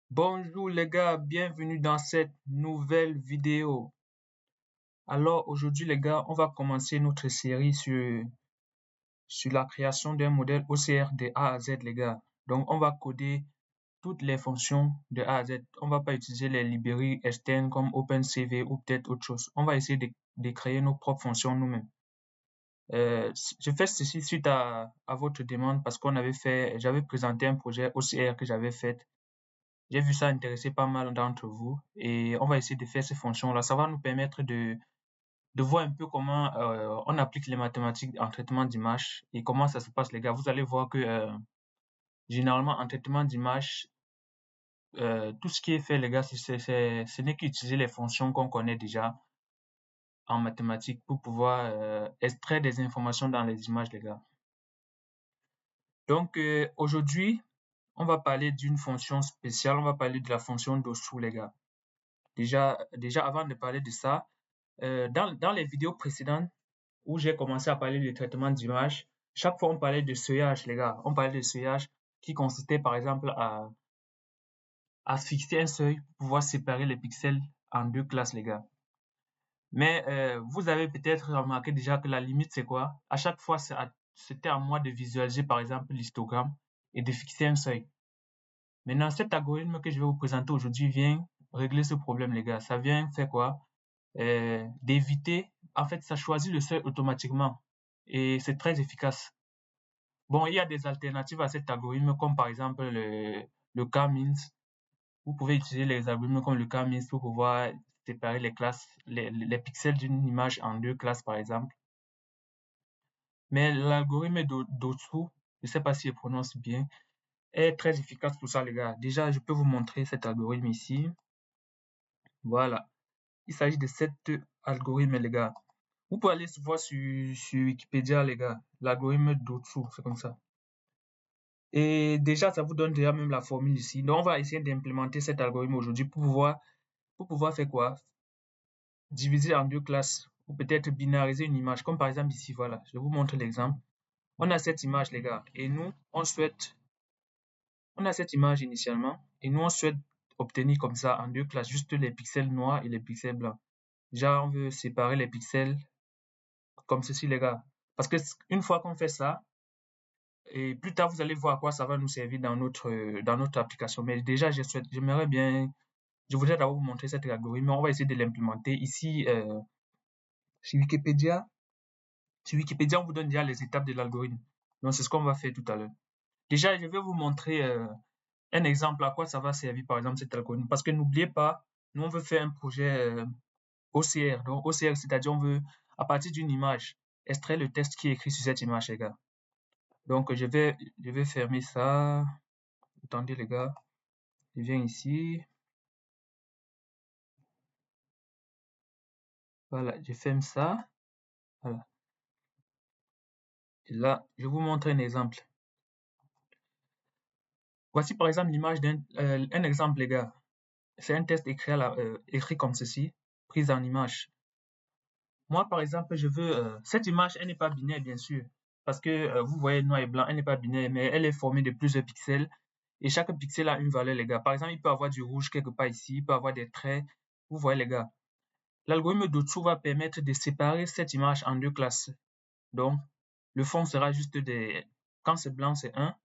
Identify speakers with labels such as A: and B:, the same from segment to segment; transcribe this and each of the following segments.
A: Bonjour les gars, bienvenue dans cette nouvelle vidéo. Alors aujourd'hui les gars, on va commencer notre série sur la création d'un modèle OCR de A à Z les gars. Donc on va coder toutes les fonctions de A à Z. On va pas utiliser les librairies externes comme OpenCV ou peut-être autre chose. On va essayer de créer nos propres fonctions nous-mêmes. Je fais ceci suite à votre demande parce j'avais présenté un projet OCR que j'avais fait. J'ai vu ça intéresser pas mal d'entre vous et on va essayer de faire ces fonctions-là. Ça va nous permettre de voir un peu comment on applique les mathématiques en traitement d'image et comment ça se passe, les gars. Vous allez voir que généralement en traitement d'image, tout ce qui est fait, les gars, ce n'est qu'utiliser les fonctions qu'on connaît déjà en mathématiques pour pouvoir extraire des informations dans les images, les gars. Donc aujourd'hui, on va parler d'une fonction spéciale. On va parler de la fonction dessous, les gars. Déjà, avant de parler de ça, dans les vidéos précédentes où j'ai commencé à parler de traitement d'image, chaque fois on parlait de seuillage, les gars. On parlait de seuillage qui consistait par exemple à fixer un seuil pour pouvoir séparer les pixels en deux classes, les gars. Mais vous avez peut-être remarqué déjà que la limite c'est quoi? À chaque fois, c'était à moi de visualiser par exemple l'histogramme et de fixer un seuil. Maintenant, cet algorithme que je vais vous présenter aujourd'hui vient régler ce problème, les gars. Ça vient faire quoi? D'éviter, en fait, ça choisit le seuil automatiquement et c'est très efficace. Bon, il y a des alternatives à cet algorithme comme par exemple le K-means. Vous pouvez utiliser les algorithmes comme le K-means pour pouvoir séparer les classes, les pixels d'une image en deux classes par exemple. Mais l'algorithme d'au-dessous, je ne sais pas si je prononce bien, est très efficace pour ça, les gars. Déjà, je peux vous montrer cet algorithme ici. Voilà. Il s'agit de cet algorithme, les gars. Vous pouvez aller voir sur Wikipédia, les gars. L'algorithme d'au-dessous, c'est comme ça. Et déjà, ça vous donne déjà même la formule ici. Donc, on va essayer d'implémenter cet algorithme aujourd'hui pour pouvoir faire quoi? Diviser en deux classes ou peut-être binariser une image. Comme par exemple ici, voilà. Je vous montre l'exemple. On a cette image, les gars. Et nous, on a cette image initialement. Et nous, on souhaite obtenir comme ça en deux classes juste les pixels noirs et les pixels blancs. Déjà, on veut séparer les pixels comme ceci, les gars. Parce que une fois qu'on fait ça, et plus tard, vous allez voir à quoi ça va nous servir dans notre application. Mais déjà, j'aimerais bien, je voudrais d'abord vous montrer cet algorithme. On va essayer de l'implémenter ici sur Wikipédia. Sur Wikipédia, on vous donne déjà les étapes de l'algorithme. Donc, c'est ce qu'on va faire tout à l'heure. Déjà, je vais vous montrer un exemple à quoi ça va servir, par exemple, cet algorithme. Parce que n'oubliez pas, nous, on veut faire un projet OCR. Donc, OCR, c'est-à-dire, on veut, à partir d'une image, extraire le texte qui est écrit sur cette image, les gars. Donc, je vais fermer ça. Attendez, les gars. Je viens ici. Voilà, je ferme ça. Voilà. Et là, je vous montre un exemple. Voici par exemple l'image un exemple, les gars. C'est un texte écrit comme ceci, prise en image. Moi, par exemple, je veux cette image, elle n'est pas binaire, bien sûr, parce que vous voyez noir et blanc, elle n'est pas binaire, mais elle est formée de plusieurs pixels et chaque pixel a une valeur, les gars. Par exemple, il peut avoir du rouge quelque part ici, il peut avoir des traits. Vous voyez, les gars. L'algorithme d'au-dessous va permettre de séparer cette image en deux classes. Donc, le fond sera juste des... Quand c'est blanc, c'est 1.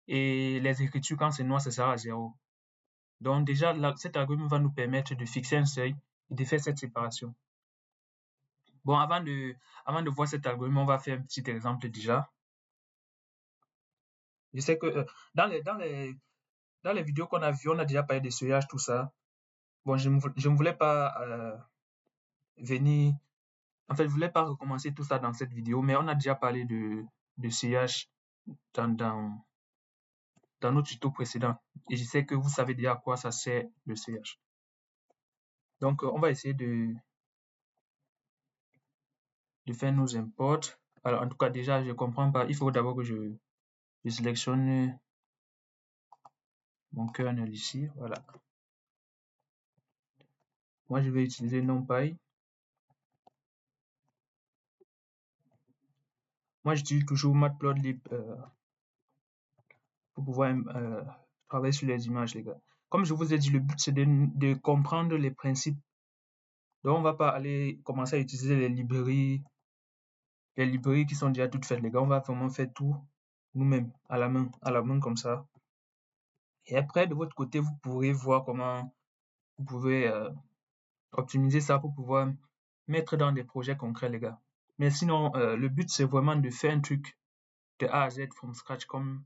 A: Et les écritures, quand c'est noir, ça sera 0. Donc, déjà, cet algorithme va nous permettre de fixer un seuil et de faire cette séparation. Bon, avant de voir cet algorithme, on va faire un petit exemple déjà. Je sais que dans les vidéos qu'on a vues, on a déjà parlé de seuillage, tout ça. Bon, je ne voulais pas venir... En fait, je voulais pas recommencer tout ça dans cette vidéo, mais on a déjà parlé de sillage dans notre tuto précédent. Et je sais que vous savez déjà à quoi ça sert le sillage. Donc, on va essayer de faire nos imports. Alors, en tout cas, déjà, je comprends pas. Il faut d'abord que je sélectionne mon kernel ici. Voilà. Moi, je vais utiliser NumPy. Moi, j'utilise toujours Matplotlib pour pouvoir travailler sur les images, les gars. comme je vous ai dit, le but c'est de comprendre les principes. Donc, on va pas aller commencer à utiliser les librairies qui sont déjà toutes faites, les gars. On va vraiment faire tout nous-mêmes, à la main comme ça. Et après, de votre côté, vous pourrez voir comment vous pouvez optimiser ça pour pouvoir mettre dans des projets concrets, les gars. Mais sinon, le but, c'est vraiment de faire un truc de A à Z from scratch, comme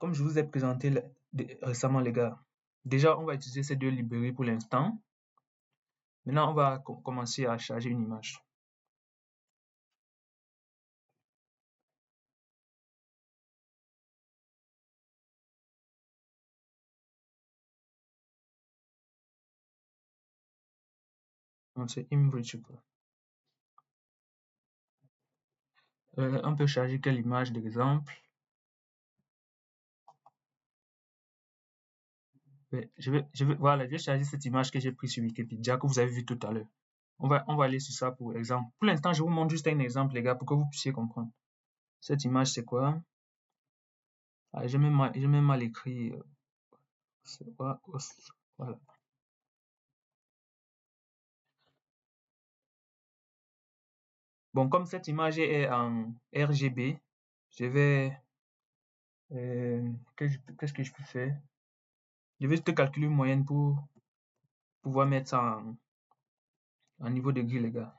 A: je vous ai présenté récemment, les gars. Déjà, on va utiliser ces deux librairies pour l'instant. Maintenant, on va commencer à charger une image. Donc, c'est ImageReader. On peut charger quelle image d'exemple? Voilà, je vais charger cette image que j'ai prise sur Wikipédia, que vous avez vu tout à l'heure. On va aller sur ça pour exemple. Pour l'instant, je vous montre juste un exemple, les gars, pour que vous puissiez comprendre. Cette image, c'est quoi? Ah, j'ai même mal écrit. C'est quoi? Voilà. Bon, comme cette image est en RGB, je vais... qu'est-ce que je peux faire? Je vais juste calculer une moyenne pour pouvoir mettre ça en niveau de gris, les gars.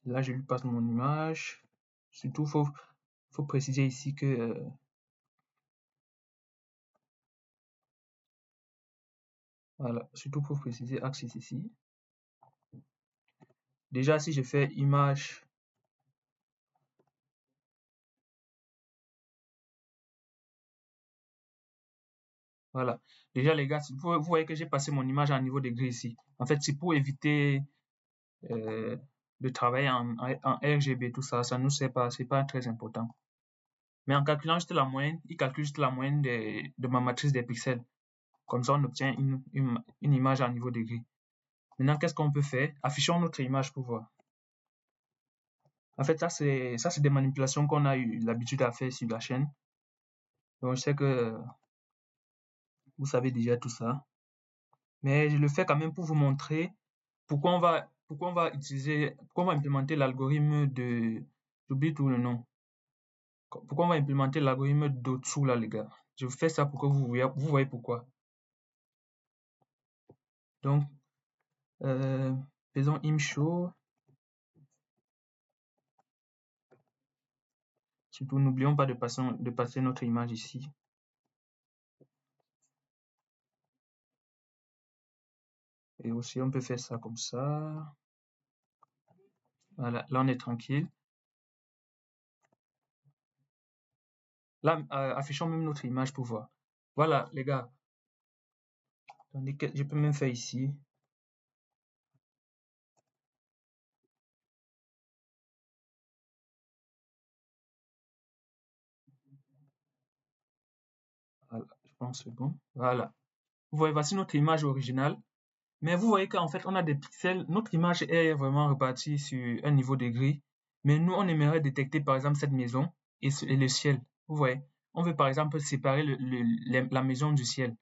A: Là, je lui passe mon image. Surtout, faut préciser ici que... voilà, surtout pour préciser axis ici. Déjà, si je fais image... Voilà. Déjà, les gars, vous voyez que j'ai passé mon image en niveau de gris ici. En fait, c'est pour éviter euh, de travailler en RGB, tout ça. Ça nous sert pas, c'est pas très important. Mais en calculant juste la moyenne, il calcule juste la moyenne de ma matrice des pixels. Comme ça, on obtient une image en niveau de gris. Maintenant, qu'est-ce qu'on peut faire? Affichons notre image pour voir. En fait, ça, c'est des manipulations qu'on a eu l'habitude à faire sur la chaîne. Donc, je sais que vous savez déjà tout ça. Mais je le fais quand même pour vous montrer pourquoi on va implémenter l'algorithme j'oublie tout le nom. Pourquoi on va implémenter l'algorithme d'au-dessous là, les gars. Je fais ça pour que vous voyez pourquoi. Donc, euh, faisons imshow. Surtout, n'oublions pas de passer notre image ici. Et aussi, on peut faire ça comme ça. Voilà, là, on est tranquille. Là, affichons même notre image pour voir. Voilà, les gars. Attendez, je peux même faire ici. Voilà, je pense que c'est bon. Voilà. Vous voyez, voici notre image originale. Mais vous voyez qu'en fait, on a des pixels. Notre image est vraiment répartie sur un niveau de gris. Mais nous, on aimerait détecter, par exemple, cette maison et le ciel. Vous voyez, on veut, par exemple, séparer la maison du ciel.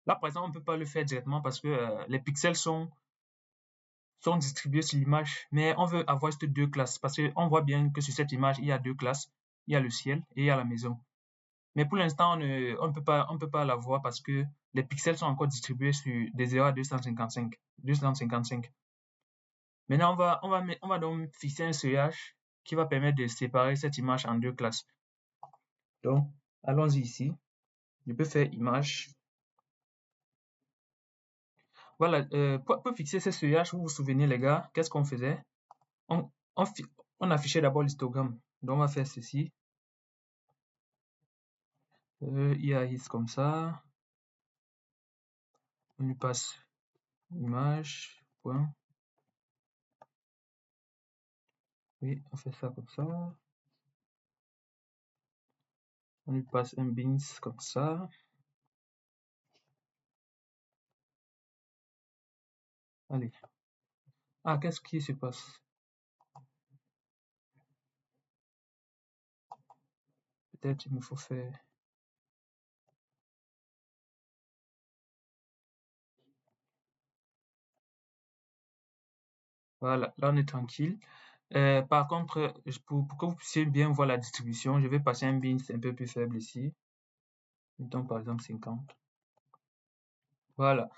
A: Là, par exemple, on ne peut pas le faire directement parce que les pixels sont distribués sur l'image. Mais on veut avoir ces deux classes parce qu'on voit bien que sur cette image, il y a deux classes. Il y a le ciel et il y a la maison. Mais pour l'instant, on peut pas la voir parce que les pixels sont encore distribués sur des 0 à 255. 255. Maintenant, on va donc fixer un seuillage qui va permettre de séparer cette image en deux classes. Donc, allons-y ici. Je peux faire image. Voilà, pour fixer ce seuillage, vous vous souvenez les gars, qu'est-ce qu'on faisait? On, on, on affichait d'abord l'histogramme. Donc, on va faire ceci. IAIS comme ça. On lui passe image, point. Oui, on fait ça comme ça. On lui passe un bins comme ça. Allez. Ah, qu'est-ce qui se passe? peut-être il me faut faire... Voilà, là on est tranquille. Par contre, pour que vous puissiez bien voir la distribution, je vais passer un bins un peu plus faible ici. Mettons par exemple 50. Voilà.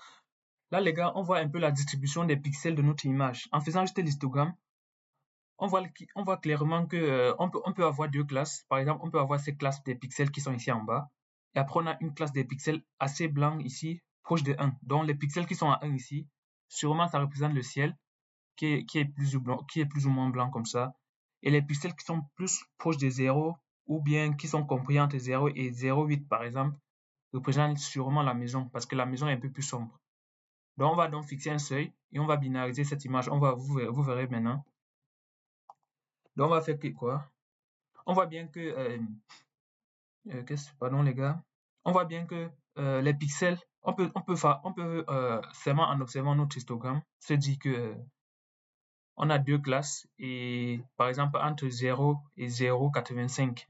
A: Là, les gars, on voit un peu la distribution des pixels de notre image. En faisant juste l'histogramme, on voit clairement que on peut avoir deux classes. Par exemple, on peut avoir ces classes des pixels qui sont ici en bas. Et après, on a une classe des pixels assez blancs ici, proche de 1. Donc, les pixels qui sont à 1 ici, sûrement ça représente le ciel, qui est plus ou blanc, qui est plus ou moins blanc comme ça. Et les pixels qui sont plus proches de 0, ou bien qui sont compris entre 0 et 0,8 par exemple, représentent sûrement la maison, parce que la maison est un peu plus sombre. Donc, on va donc fixer un seuil et on va binariser cette image. Vous verrez maintenant. Donc, on va faire quoi? On voit bien que, pardon les gars, on voit bien que les pixels, on peut seulement en observant notre histogramme se dire que on a deux classes et par exemple entre 0 et 0,85,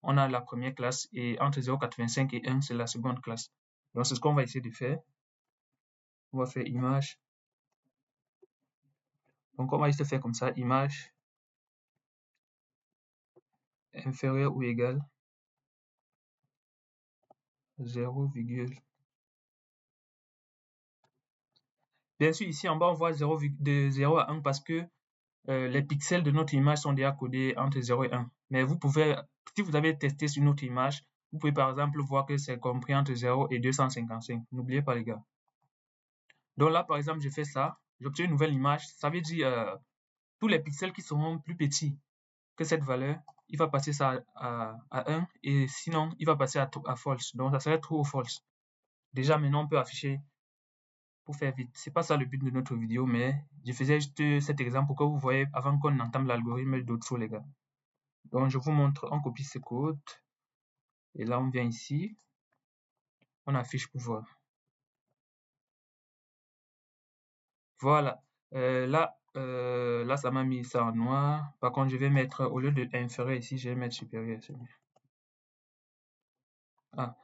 A: on a la première classe et entre 0,85 et 1, c'est la seconde classe. Donc, c'est ce qu'on va essayer de faire. On va faire image. Donc, on va essayer de faire comme ça, image inférieur ou égal 0, bien sûr, ici en bas, on voit 0, de 0 à 1 parce que les pixels de notre image sont déjà codés entre 0 et 1. Mais vous pouvez, si vous avez testé sur notre image, vous pouvez par exemple voir que c'est compris entre 0 et 255. N'oubliez pas les gars. Donc là, par exemple, je fais ça, j'obtiens une nouvelle image. Ça veut dire tous les pixels qui seront plus petits que cette valeur, il va passer ça à 1 et sinon, il va passer à false. Donc, ça serait true ou false. Déjà, maintenant, on peut afficher pour faire vite. C'est pas ça le but de notre vidéo, mais je faisais juste cet exemple pour que vous voyez avant qu'on entame l'algorithme d'autres les gars. Donc, je vous montre, on copie ce code et là, on vient ici, on affiche pour voir. Voilà. Là, ça m'a mis ça en noir. Par contre, je vais mettre, au lieu de inférieur ici, je vais mettre supérieur. Ah,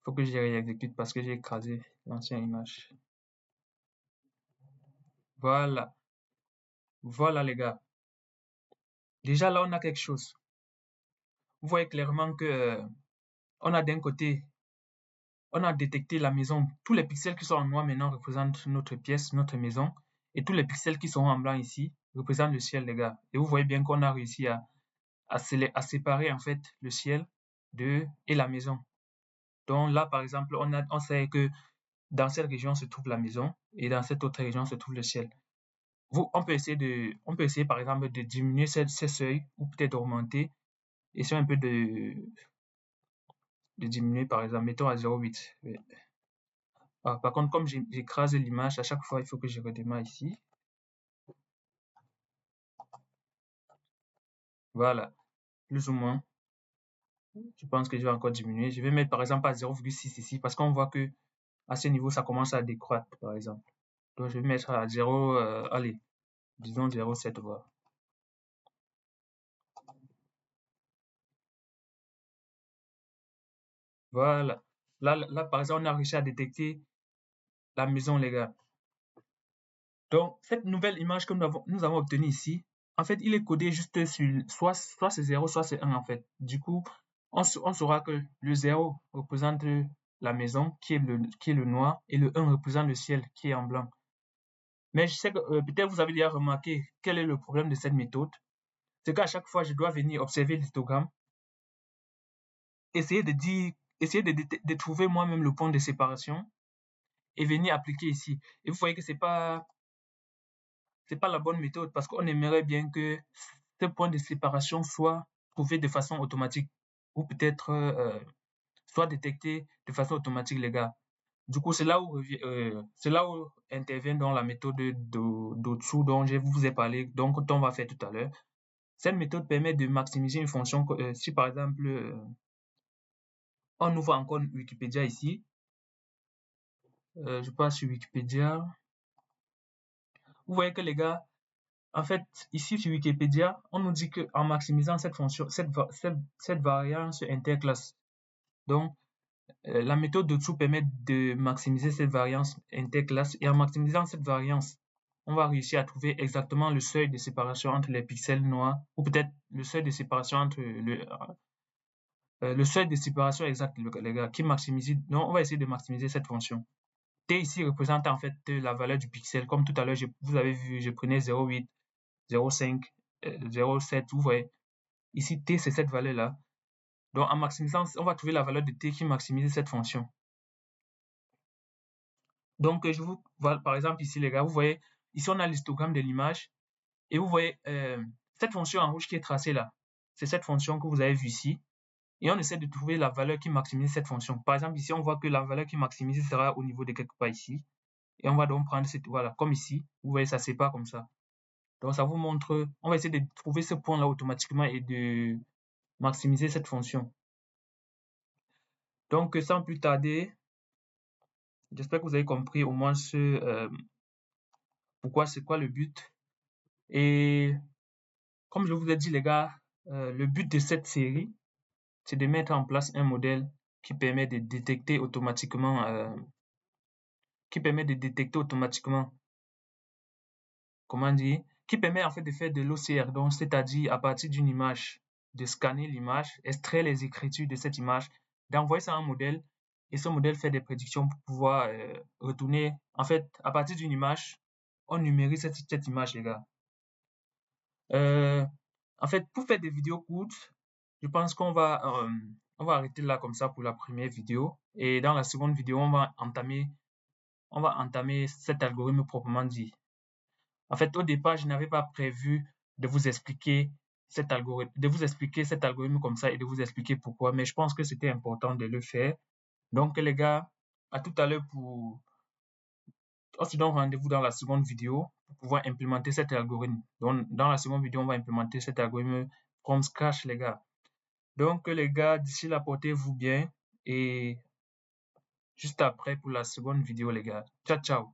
A: faut que je réexécute parce que j'ai écrasé l'ancienne image. Voilà. Voilà, les gars. Déjà, là, on a quelque chose. Vous voyez clairement que on a d'un côté, on a détecté la maison. Tous les pixels qui sont en noir maintenant représentent notre pièce, notre maison. Et tous les pixels qui sont en blanc ici représentent le ciel, les gars. Et vous voyez bien qu'on a réussi à séparer en fait le ciel et la maison. Donc là, par exemple, on sait que dans cette région se trouve la maison et dans cette autre région se trouve le ciel. On peut essayer par exemple de diminuer ces seuils ou peut-être d'augmenter. Essayons un peu de diminuer par exemple, mettons à 0,8. Ah, par contre, comme j'écrase l'image, à chaque fois, il faut que je redémarre ici. Voilà, plus ou moins. Je pense que je vais encore diminuer. Je vais mettre par exemple à 0,6 ici parce qu'on voit que à ce niveau, ça commence à décroître par exemple. Donc, je vais mettre à 0, allez, disons 0,7 voire. Voilà. Là, par exemple, on a réussi à détecter la maison, les gars. Donc, cette nouvelle image que nous avons obtenue ici, en fait, il est codé juste sur soit c'est 0, soit c'est 1 en fait. Du coup, on saura que le 0 représente la maison qui est le noir et le 1 représente le ciel qui est en blanc. Mais je sais que peut-être vous avez déjà remarqué quel est le problème de cette méthode. C'est qu'à chaque fois, je dois venir observer l'histogramme, essayer de trouver moi-même le point de séparation et venir appliquer ici. Et vous voyez que c'est pas la bonne méthode parce qu'on aimerait bien que ce point de séparation soit trouvé de façon automatique ou peut-être soit détecté de façon automatique, les gars. Du coup, c'est là où intervient dans la méthode d'au-dessous dont je vous ai parlé, donc on va faire tout à l'heure. Cette méthode permet de maximiser une fonction. Si par exemple, on ouvre encore Wikipédia ici, je passe sur Wikipédia. Vous voyez que les gars, En fait, ici sur Wikipédia, on nous dit qu'en maximisant cette fonction, cette variance interclasse. Donc, la méthode de dessous permet de maximiser cette variance interclasse et en maximisant cette variance, on va réussir à trouver exactement le seuil de séparation entre les pixels noirs ou peut-être le seuil de séparation entre le seuil de séparation exact, les gars, qui maximise. Donc, on va essayer de maximiser cette fonction. T ici représente en fait la valeur du pixel. Comme tout à l'heure, vous avez vu, je prenais 0,8, 0,5, 0,7, vous voyez. Ici, T, c'est cette valeur-là. Donc, en maximisant, on va trouver la valeur de T qui maximise cette fonction. Donc, je vous vois, par exemple, ici, les gars, vous voyez, ici, on a l'histogramme de l'image. Et vous voyez, cette fonction en rouge qui est tracée là, c'est cette fonction que vous avez vue ici. Et on essaie de trouver la valeur qui maximise cette fonction. Par exemple, ici, on voit que la valeur qui maximise sera au niveau de quelque part ici. Et on va donc prendre cette, voilà, comme ici. Vous voyez, ça ne sépare comme ça. Donc, ça vous montre, on va essayer de trouver ce point-là automatiquement et de maximiser cette fonction. Donc, sans plus tarder, j'espère que vous avez compris au moins pourquoi, c'est quoi le but. Et comme je vous ai dit, les gars, le but de cette série, c'est de mettre en place un modèle qui permet de détecter automatiquement, comment dire, qui permet en fait de faire de l'OCR, donc c'est-à-dire à partir d'une image, de scanner l'image, extraire les écritures de cette image, d'envoyer ça à un modèle, et ce modèle fait des prédictions pour pouvoir retourner, en fait, à partir d'une image, on numérise cette image, les gars. En fait, pour faire des vidéos courtes, je pense on va arrêter là comme ça pour la première vidéo. Et dans la seconde vidéo, on va entamer cet algorithme proprement dit. En fait, au départ, je n'avais pas prévu de vous expliquer cet algorithme comme ça et de vous expliquer pourquoi, mais je pense que c'était important de le faire. Donc, les gars, à tout à l'heure on se donne rendez-vous dans la seconde vidéo pour pouvoir implémenter cet algorithme. Donc, dans la seconde vidéo, on va implémenter cet algorithme from scratch, les gars. Donc, les gars, d'ici là, portez-vous bien et juste après pour la seconde vidéo, les gars. Ciao, ciao.